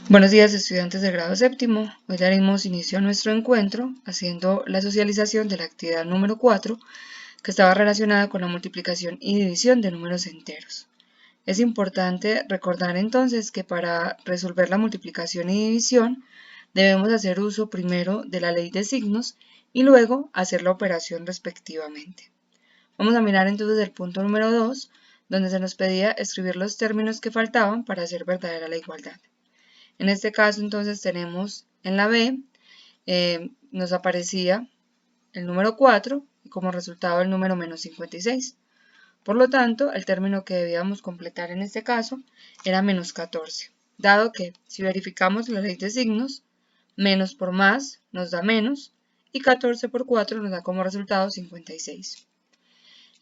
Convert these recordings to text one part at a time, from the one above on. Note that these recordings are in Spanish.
Buenos días, estudiantes de grado séptimo. Hoy daremos inicio a nuestro encuentro haciendo la socialización de la actividad número 4, que estaba relacionada con la multiplicación y división de números enteros. Es importante recordar entonces que para resolver la multiplicación y división debemos hacer uso primero de la ley de signos y luego hacer la operación respectivamente. Vamos a mirar entonces el punto número 2, donde se nos pedía escribir los términos que faltaban para hacer verdadera la igualdad. En este caso entonces tenemos en la B, nos aparecía el número 4 y como resultado el número menos 56. Por lo tanto, el término que debíamos completar en este caso era menos 14, dado que si verificamos la ley de signos, menos por más nos da menos y 14 por 4 nos da como resultado 56.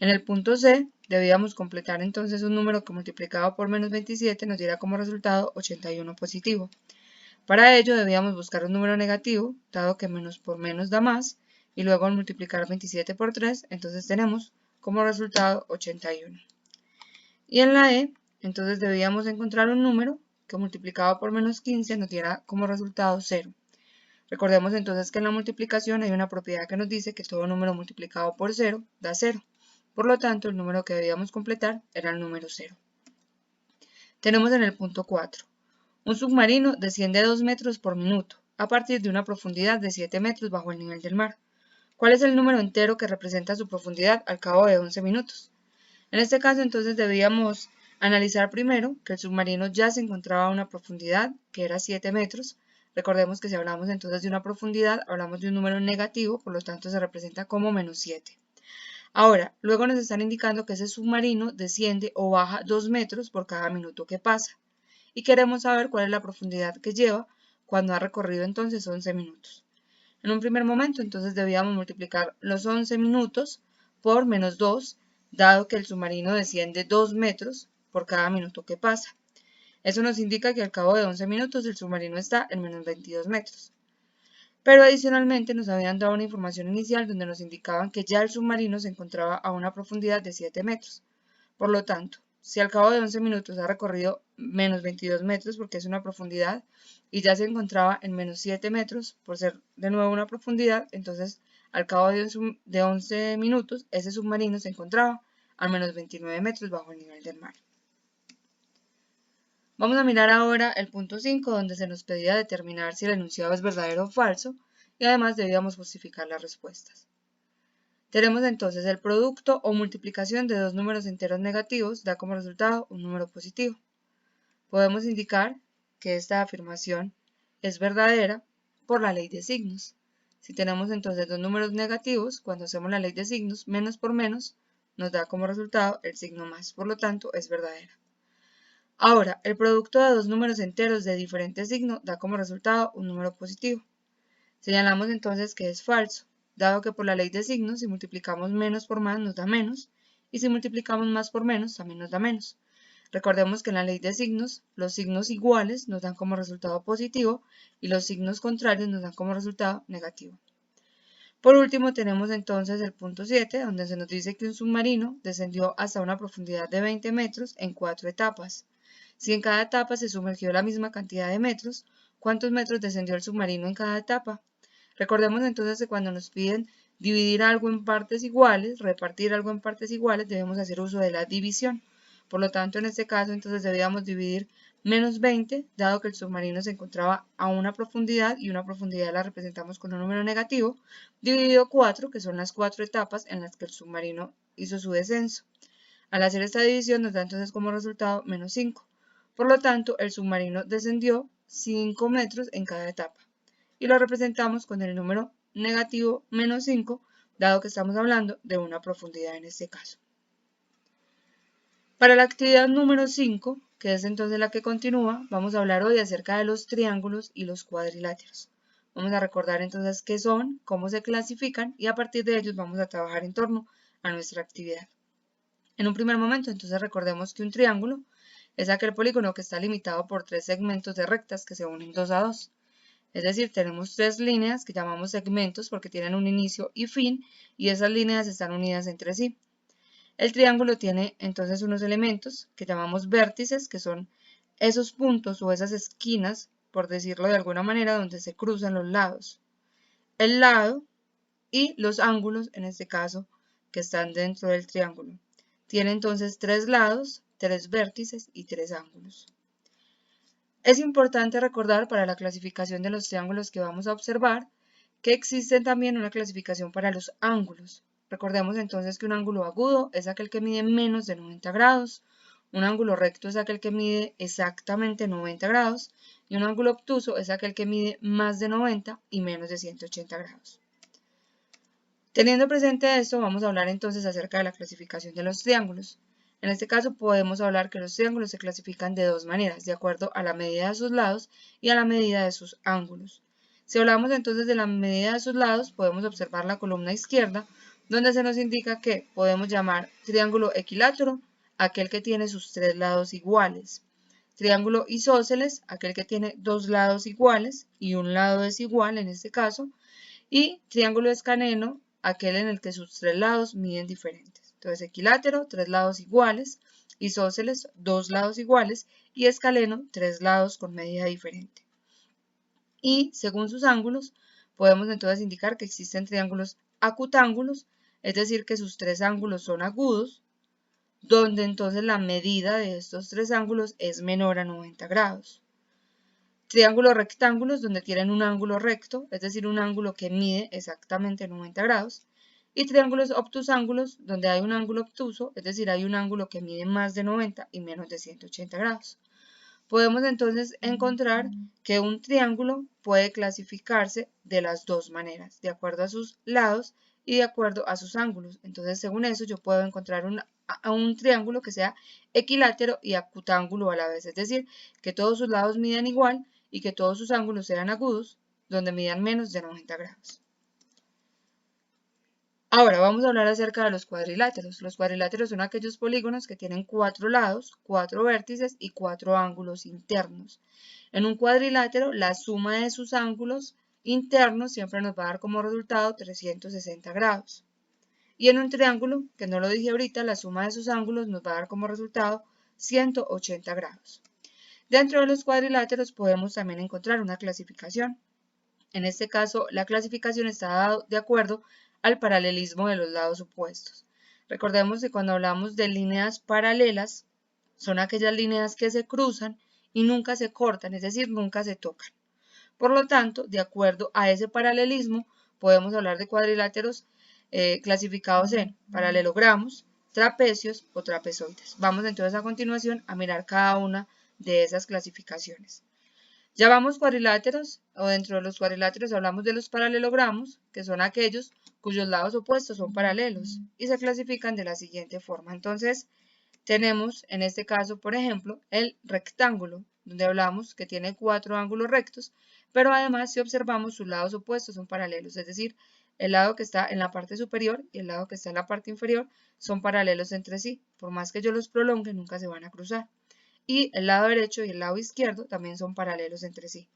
En el punto C, debíamos completar entonces un número que multiplicado por menos 27 nos diera como resultado 81 positivo. Para ello debíamos buscar un número negativo, dado que menos por menos da más, y luego al multiplicar 27 por 3, entonces tenemos como resultado 81. Y en la E, entonces debíamos encontrar un número que multiplicado por menos 15 nos diera como resultado 0. Recordemos entonces que en la multiplicación hay una propiedad que nos dice que todo número multiplicado por 0 da 0. Por lo tanto, el número que debíamos completar era el número 0. Tenemos en el punto 4. Un submarino desciende 2 metros por minuto, a partir de una profundidad de 7 metros bajo el nivel del mar. ¿Cuál es el número entero que representa su profundidad al cabo de 11 minutos? En este caso, entonces, debíamos analizar primero que el submarino ya se encontraba a una profundidad que era 7 metros. Recordemos que si hablamos entonces de una profundidad, hablamos de un número negativo, por lo tanto se representa como menos 7. Ahora, luego nos están indicando que ese submarino desciende o baja 2 metros por cada minuto que pasa. Y queremos saber cuál es la profundidad que lleva cuando ha recorrido entonces 11 minutos. En un primer momento entonces debíamos multiplicar los 11 minutos por menos 2, dado que el submarino desciende 2 metros por cada minuto que pasa. Eso nos indica que al cabo de 11 minutos el submarino está en menos 22 metros. Pero adicionalmente nos habían dado una información inicial donde nos indicaban que ya el submarino se encontraba a una profundidad de 7 metros. Por lo tanto, si al cabo de 11 minutos ha recorrido menos 22 metros porque es una profundidad y ya se encontraba en menos 7 metros por ser de nuevo una profundidad, entonces al cabo de 11 minutos ese submarino se encontraba a menos 29 metros bajo el nivel del mar. Vamos a mirar ahora el punto 5 donde se nos pedía determinar si el enunciado es verdadero o falso y además debíamos justificar las respuestas. Tenemos entonces el producto o multiplicación de dos números enteros negativos da como resultado un número positivo. Podemos indicar que esta afirmación es verdadera por la ley de signos. Si tenemos entonces dos números negativos, cuando hacemos la ley de signos, menos por menos nos da como resultado el signo más, por lo tanto es verdadera. Ahora, el producto de dos números enteros de diferente signo da como resultado un número positivo. Señalamos entonces que es falso, dado que por la ley de signos, si multiplicamos menos por más nos da menos, y si multiplicamos más por menos también nos da menos. Recordemos que en la ley de signos, los signos iguales nos dan como resultado positivo y los signos contrarios nos dan como resultado negativo. Por último, tenemos entonces el punto 7, donde se nos dice que un submarino descendió hasta una profundidad de 20 metros en 4 etapas. Si en cada etapa se sumergió la misma cantidad de metros, ¿cuántos metros descendió el submarino en cada etapa? Recordemos entonces que cuando nos piden dividir algo en partes iguales, repartir algo en partes iguales, debemos hacer uso de la división. Por lo tanto, en este caso, entonces debíamos dividir menos 20, dado que el submarino se encontraba a una profundidad y una profundidad la representamos con un número negativo, dividido 4, que son las 4 etapas en las que el submarino hizo su descenso. Al hacer esta división nos da entonces como resultado menos 5. Por lo tanto, el submarino descendió 5 metros en cada etapa y lo representamos con el número negativo menos 5, dado que estamos hablando de una profundidad en este caso. Para la actividad número 5, que es entonces la que continúa, vamos a hablar hoy acerca de los triángulos y los cuadriláteros. Vamos a recordar entonces qué son, cómo se clasifican y a partir de ellos vamos a trabajar en torno a nuestra actividad. En un primer momento, entonces recordemos que un triángulo es aquel polígono que está limitado por tres segmentos de rectas que se unen 2 a 2. Es decir, tenemos tres líneas que llamamos segmentos porque tienen un inicio y fin y esas líneas están unidas entre sí. El triángulo tiene entonces unos elementos que llamamos vértices, que son esos puntos o esas esquinas por decirlo de alguna manera, donde se cruzan los lados. El lado y los ángulos, en este caso, que están dentro del triángulo. Tiene entonces 3 lados, 3 vértices y 3 ángulos. Es importante recordar para la clasificación de los triángulos que vamos a observar que existe también una clasificación para los ángulos. Recordemos entonces que un ángulo agudo es aquel que mide menos de 90 grados, un ángulo recto es aquel que mide exactamente 90 grados y un ángulo obtuso es aquel que mide más de 90 y menos de 180 grados. Teniendo presente esto, vamos a hablar entonces acerca de la clasificación de los triángulos. En este caso podemos hablar que los triángulos se clasifican de dos maneras, de acuerdo a la medida de sus lados y a la medida de sus ángulos. Si hablamos entonces de la medida de sus lados, podemos observar la columna izquierda, donde se nos indica que podemos llamar triángulo equilátero aquel que tiene sus 3 lados iguales, triángulo isósceles aquel que tiene 2 lados iguales y un lado desigual en este caso, y triángulo escaneno aquel en el que sus 3 lados miden diferentes. Entonces, equilátero, 3 lados iguales, isósceles, 2 lados iguales, y escaleno, 3 lados con medida diferente. Y según sus ángulos, podemos entonces indicar que existen triángulos acutángulos, es decir, que sus 3 ángulos son agudos, donde entonces la medida de estos 3 ángulos es menor a 90 grados. Triángulos rectángulos donde tienen un ángulo recto, es decir, un ángulo que mide exactamente 90 grados, y triángulos obtusángulos donde hay un ángulo obtuso, es decir, hay un ángulo que mide más de 90 y menos de 180 grados. Podemos entonces encontrar que un triángulo puede clasificarse de las dos maneras, de acuerdo a sus lados y de acuerdo a sus ángulos. Entonces, según eso, yo puedo encontrar un triángulo que sea equilátero y acutángulo a la vez, es decir, que todos sus lados midan igual y que todos sus ángulos sean agudos, donde midan menos de 90 grados. Ahora vamos a hablar acerca de los cuadriláteros. Los cuadriláteros son aquellos polígonos que tienen 4 lados, 4 vértices y 4 ángulos internos. En un cuadrilátero, la suma de sus ángulos internos siempre nos va a dar como resultado 360 grados. Y en un triángulo, que no lo dije ahorita, la suma de sus ángulos nos va a dar como resultado 180 grados. Dentro de los cuadriláteros podemos también encontrar una clasificación. En este caso, la clasificación está dada de acuerdo al paralelismo de los lados opuestos. Recordemos que cuando hablamos de líneas paralelas, son aquellas líneas que se cruzan y nunca se cortan, es decir, nunca se tocan. Por lo tanto, de acuerdo a ese paralelismo, podemos hablar de cuadriláteros clasificados en paralelogramos, trapecios o trapezoides. Vamos entonces a continuación a mirar cada una de esas clasificaciones. Llamamos cuadriláteros, o dentro de los cuadriláteros hablamos de los paralelogramos, que son aquellos cuyos lados opuestos son paralelos y se clasifican de la siguiente forma. Entonces, tenemos en este caso, por ejemplo, el rectángulo, donde hablamos que tiene 4 ángulos rectos, pero además si observamos sus lados opuestos son paralelos, es decir, el lado que está en la parte superior y el lado que está en la parte inferior son paralelos entre sí. Por más que yo los prolongue, nunca se van a cruzar. Y el lado derecho y el lado izquierdo también son paralelos entre sí.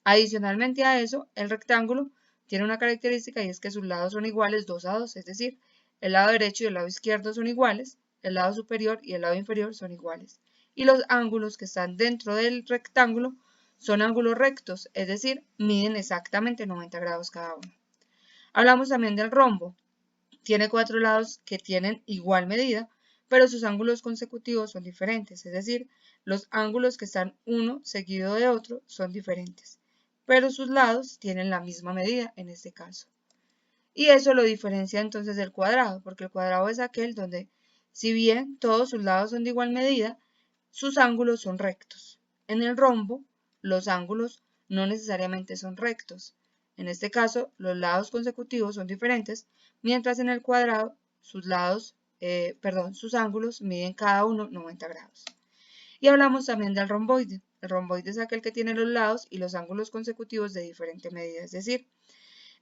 Adicionalmente a eso, el rectángulo tiene una característica y es que sus lados son iguales 2 a 2, es decir, el lado derecho y el lado izquierdo son iguales, el lado superior y el lado inferior son iguales. Y los ángulos que están dentro del rectángulo son ángulos rectos, es decir, miden exactamente 90 grados cada uno. Hablamos también del rombo. Tiene 4 lados que tienen igual medida, pero sus ángulos consecutivos son diferentes, es decir, los ángulos que están uno seguido de otro son diferentes, pero sus lados tienen la misma medida en este caso. Y eso lo diferencia entonces del cuadrado, porque el cuadrado es aquel donde, si bien todos sus lados son de igual medida, sus ángulos son rectos. En el rombo, los ángulos no necesariamente son rectos. En este caso, los lados consecutivos son diferentes, mientras en el cuadrado sus ángulos miden cada uno 90 grados. Y hablamos también del romboide. El romboide es aquel que tiene los lados y los ángulos consecutivos de diferente medida, es decir,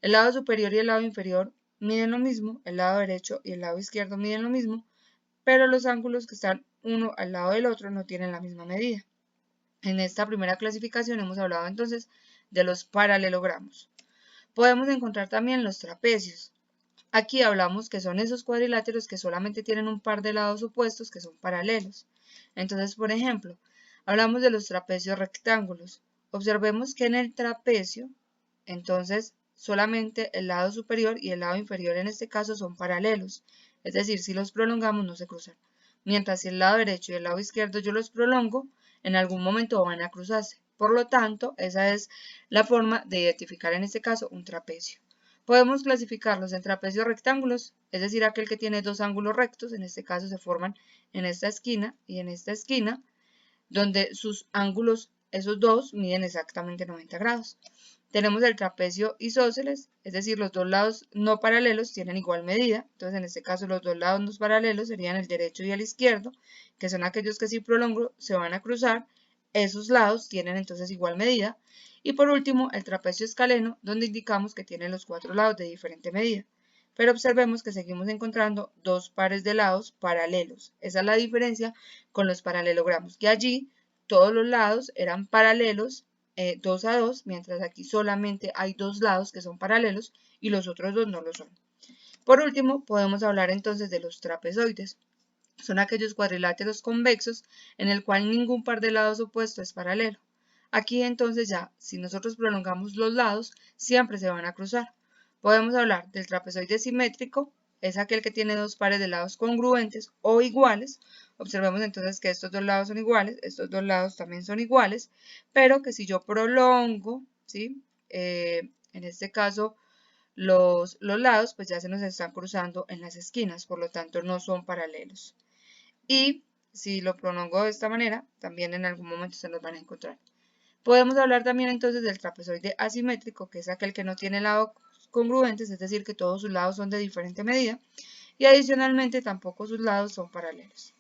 el lado superior y el lado inferior miden lo mismo, el lado derecho y el lado izquierdo miden lo mismo, pero los ángulos que están uno al lado del otro no tienen la misma medida. En esta primera clasificación hemos hablado entonces de los paralelogramos. Podemos encontrar también los trapecios. Aquí hablamos que son esos cuadriláteros que solamente tienen un par de lados opuestos que son paralelos. Entonces, por ejemplo, hablamos de los trapecios rectángulos observemos que en el trapecio, entonces, solamente el lado superior y el lado inferior en este caso son paralelos, es decir, si los prolongamos no se cruzan. Mientras si el lado derecho y el lado izquierdo yo los prolongo, en algún momento van a cruzarse. Por lo tanto, esa es la forma de identificar en este caso un trapecio. Podemos clasificarlos en trapecios rectángulos, es decir, aquel que tiene dos ángulos rectos, en este caso se forman en esta esquina y en esta esquina, donde sus ángulos, esos dos, miden exactamente 90 grados. Tenemos el trapecio isósceles, es decir, los dos lados no paralelos tienen igual medida. Entonces, en este caso, los dos lados no paralelos serían el derecho y el izquierdo, que son aquellos que si prolongo se van a cruzar. Esos lados tienen entonces igual medida. Y por último, el trapecio escaleno, donde indicamos que tiene los cuatro lados de diferente medida. Pero observemos que seguimos encontrando dos pares de lados paralelos. Esa es la diferencia con los paralelogramos, que allí todos los lados eran paralelos 2 a 2, mientras aquí solamente hay dos lados que son paralelos y los otros dos no lo son. Por último, podemos hablar entonces de los trapezoides. Son aquellos cuadriláteros convexos en el cual ningún par de lados opuestos es paralelo. Aquí entonces ya, si nosotros prolongamos los lados, siempre se van a cruzar. Podemos hablar del trapezoide simétrico, es aquel que tiene dos pares de lados congruentes o iguales. Observemos entonces que estos dos lados son iguales, estos dos lados también son iguales, pero que si yo prolongo, ¿sí? En este caso, los lados pues ya se nos están cruzando en las esquinas, por lo tanto no son paralelos. Y si lo prolongo de esta manera, también en algún momento se nos van a encontrar. Podemos hablar también entonces del trapezoide asimétrico, que es aquel que no tiene lados congruentes, es decir, que todos sus lados son de diferente medida, y adicionalmente tampoco sus lados son paralelos.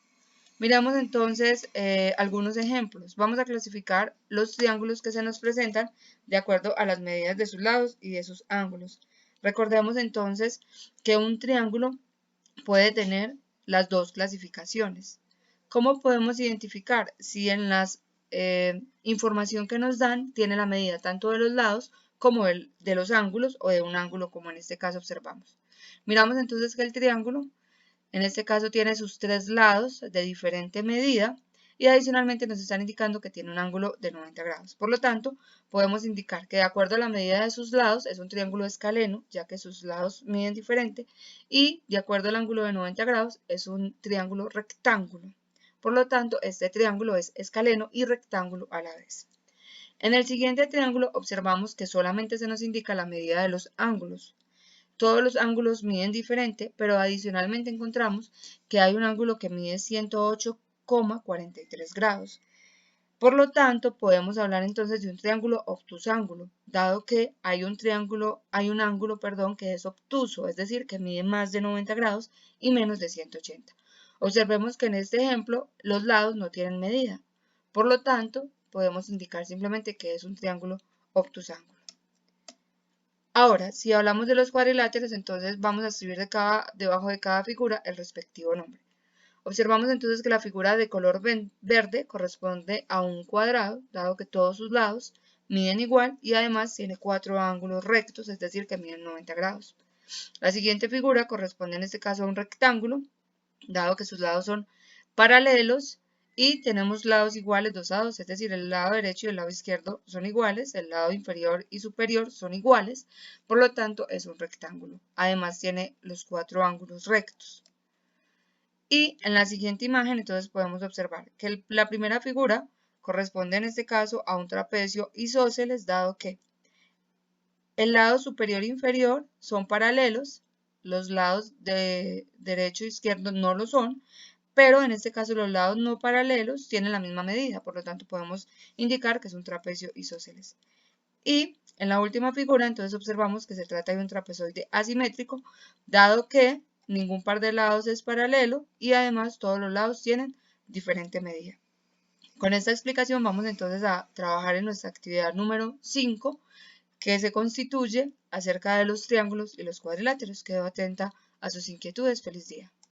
Miramos entonces algunos ejemplos. Vamos a clasificar los triángulos que se nos presentan de acuerdo a las medidas de sus lados y de sus ángulos. Recordemos entonces que un triángulo puede tener las dos clasificaciones. ¿Cómo podemos identificar si en la información que nos dan tiene la medida tanto de los lados como de los ángulos o de un ángulo como en este caso observamos? Miramos entonces que el triángulo en este caso tiene sus tres lados de diferente medida y adicionalmente nos están indicando que tiene un ángulo de 90 grados. Por lo tanto, podemos indicar que de acuerdo a la medida de sus lados es un triángulo escaleno, ya que sus lados miden diferente, y de acuerdo al ángulo de 90 grados es un triángulo rectángulo. Por lo tanto, este triángulo es escaleno y rectángulo a la vez. En el siguiente triángulo observamos que solamente se nos indica la medida de los ángulos. Todos los ángulos miden diferente, pero adicionalmente encontramos que hay un ángulo que mide 108,43 grados. Por lo tanto, podemos hablar entonces de un triángulo obtusángulo, dado que hay un ángulo, que es obtuso, es decir, que mide más de 90 grados y menos de 180. Observemos que en este ejemplo los lados no tienen medida. Por lo tanto, podemos indicar simplemente que es un triángulo obtusángulo. Ahora, si hablamos de los cuadriláteros, entonces vamos a escribir debajo de cada figura el respectivo nombre. Observamos entonces que la figura de color verde corresponde a un cuadrado, dado que todos sus lados miden igual y además tiene cuatro ángulos rectos, es decir, que miden 90 grados. La siguiente figura corresponde en este caso a un rectángulo, dado que sus lados son paralelos y tenemos lados iguales dosados, es decir, el lado derecho y el lado izquierdo son iguales, el lado inferior y superior son iguales, por lo tanto es un rectángulo. Además tiene los cuatro ángulos rectos. Y en la siguiente imagen entonces podemos observar que la primera figura corresponde en este caso a un trapecio isósceles, dado que el lado superior e inferior son paralelos, los lados de derecho e izquierdo no lo son, pero en este caso los lados no paralelos tienen la misma medida, por lo tanto podemos indicar que es un trapecio isósceles. Y en la última figura entonces observamos que se trata de un trapezoide asimétrico, dado que ningún par de lados es paralelo y además todos los lados tienen diferente medida. Con esta explicación vamos entonces a trabajar en nuestra actividad número 5, que se constituye acerca de los triángulos y los cuadriláteros. Quedo atenta a sus inquietudes. Feliz día.